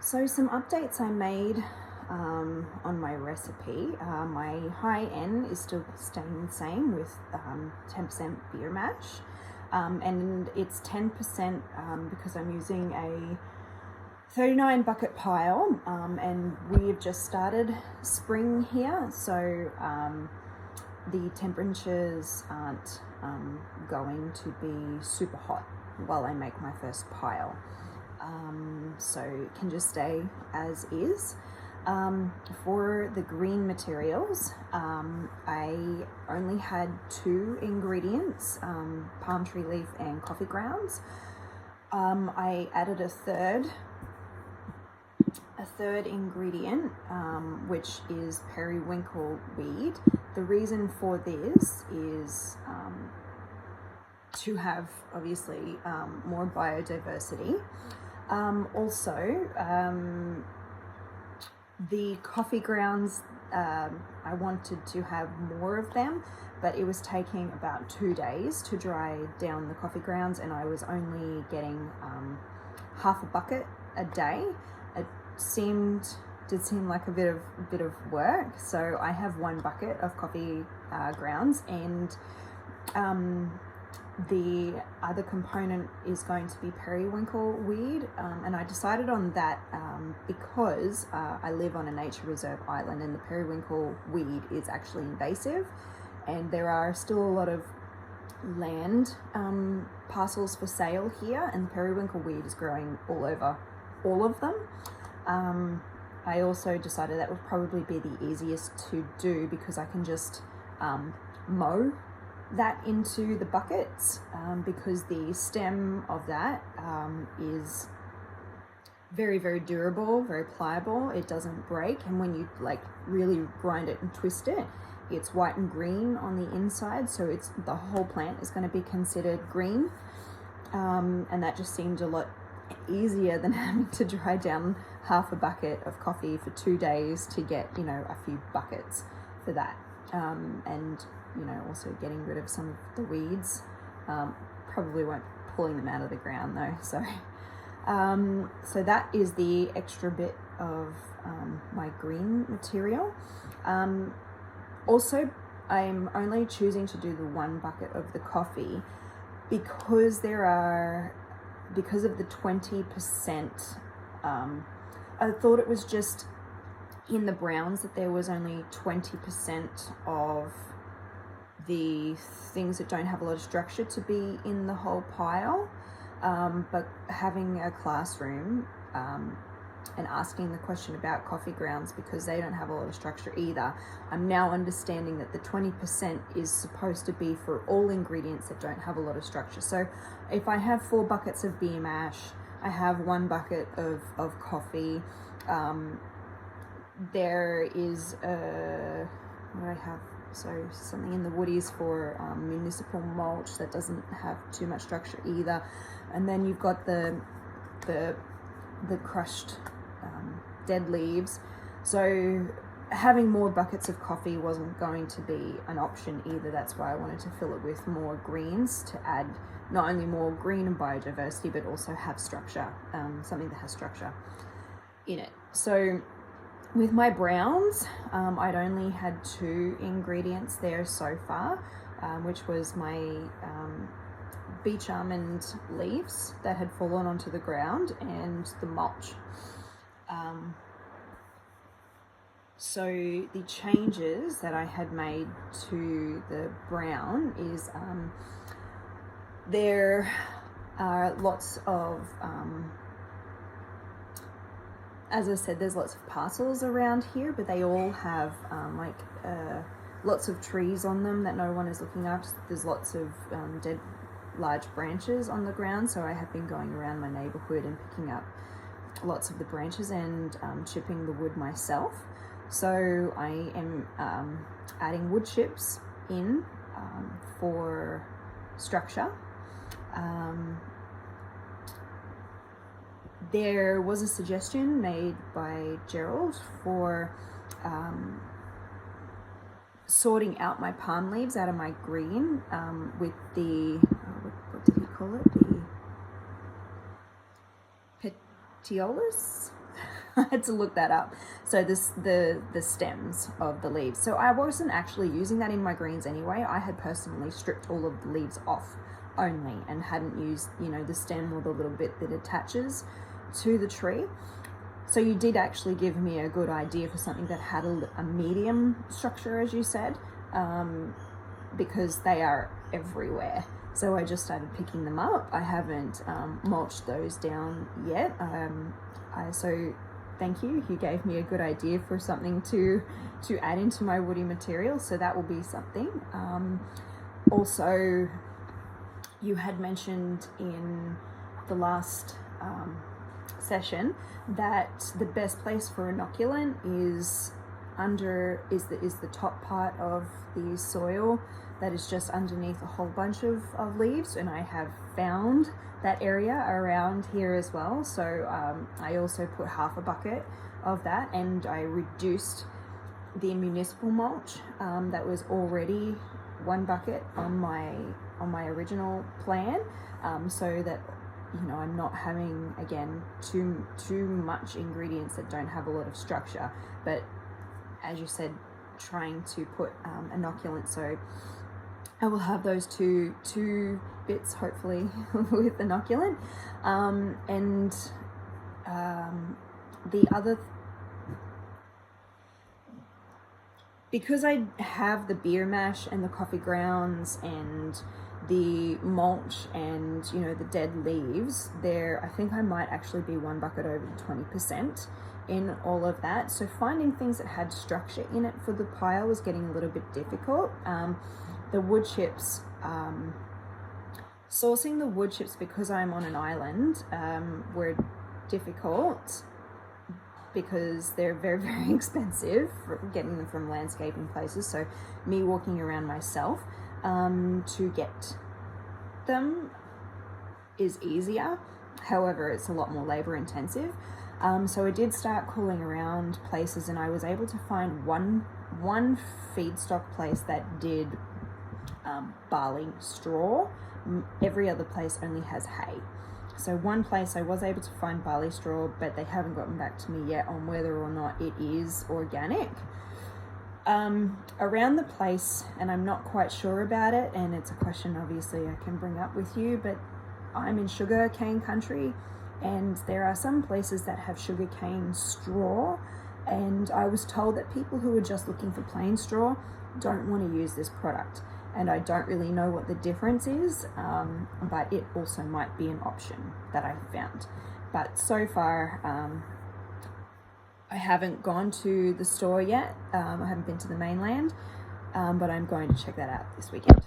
So some updates I made on my recipe. My high N is still staying the same with 10% beer mash, and it's 10% because I'm using a 39 bucket pile, and we've just started spring here, so the temperatures aren't going to be super hot while I make my first pile. So it can just stay as is. For the green materials, I only had 2 ingredients, palm tree leaf and coffee grounds. I added a third ingredient, which is periwinkle weed. The reason for this is to have obviously more biodiversity. Also, the coffee grounds, I wanted to have more of them, but it was taking about 2 days to dry down the coffee grounds, and I was only getting half a bucket a day. It did seem like a bit of work, so I have 1 bucket of coffee grounds, and the other component is going to be periwinkle weed, and I decided on that because I live on a nature reserve island, and the periwinkle weed is actually invasive, and there are still a lot of land parcels for sale here, and the periwinkle weed is growing all over all of them. I also decided that would probably be the easiest to do because I can just mow that into the buckets, because the stem of that is very, very durable, very pliable. It doesn't break, and when you like really grind it and twist it, it's white and green on the inside, so it's the whole plant is going to be considered green, and that just seemed a lot easier than having to dry down half a bucket of coffee for 2 days to get, a few buckets for that, and also getting rid of some of the weeds. Probably won't be pulling them out of the ground though, so that is the extra bit of my green material. Also, I'm only choosing to do the 1 bucket of the coffee because because of the 20%, I thought it was just in the browns that there was only 20% of the things that don't have a lot of structure to be in the whole pile, but having a classroom and asking the question about coffee grounds, because they don't have a lot of structure either, I'm now understanding that the 20% is supposed to be for all ingredients that don't have a lot of structure. So if I have 4 buckets of beer mash, I have 1 bucket of coffee, there is what do I have? So something in the woodies for municipal mulch that doesn't have too much structure either, and then you've got the crushed dead leaves. So having more buckets of coffee wasn't going to be an option either. That's why I wanted to fill it with more greens to add not only more green and biodiversity, but also have structure, something that has structure in it. So with my browns, I'd only had 2 ingredients there so far, which was my beach almond leaves that had fallen onto the ground and the mulch. So the changes that I had made to the brown is there are lots of as I said, there's lots of parcels around here, but they all have lots of trees on them that no one is looking after. There's lots of dead large branches on the ground, so I have been going around my neighborhood and picking up lots of the branches and chipping the wood myself. So I am adding wood chips in for structure. There was a suggestion made by Gerald for sorting out my palm leaves out of my green with the, what did he call it? The petiolas? I had to look that up. So the stems of the leaves. So I wasn't actually using that in my greens anyway. I had personally stripped all of the leaves off only and hadn't used, you know, the stem or the little bit that attaches to the tree. So you did actually give me a good idea for something that had a medium structure, as you said, because they are everywhere. So I just started picking them up. I haven't mulched those down yet. So thank you. You gave me a good idea for something to add into my woody material. So that will be something. Also, you had mentioned in the last session that the best place for inoculant is the top part of the soil that is just underneath a whole bunch of leaves, and I have found that area around here as well. So I also put half a bucket of that, and I reduced the municipal mulch that was already 1 bucket on my original plan, so that, you know, I'm not having, again, too much ingredients that don't have a lot of structure, but as you said, trying to put inoculant. So I will have those two bits hopefully with inoculant, and the other, because I have the beer mash and the coffee grounds and the mulch and, you know, the dead leaves there, I think I might actually be 1 bucket over the 20% in all of that. So finding things that had structure in it for the pile was getting a little bit difficult. The wood chips, sourcing the wood chips, because I'm on an island, were difficult because they're very, very expensive for getting them from landscaping places. So me walking around myself to get them is easier. However, it's a lot more labor intensive. So I did start calling around places, and I was able to find one feedstock place that did barley straw. Every other place only has hay. So one place I was able to find barley straw, but they haven't gotten back to me yet on whether or not it is organic. Around the place, and I'm not quite sure about it, and it's a question obviously I can bring up with you, but I'm in sugar cane country, and there are some places that have sugar cane straw, and I was told that people who are just looking for plain straw don't want to use this product, and I don't really know what the difference is, but it also might be an option that I found. But so far, I haven't gone to the store yet. I haven't been to the mainland, but I'm going to check that out this weekend.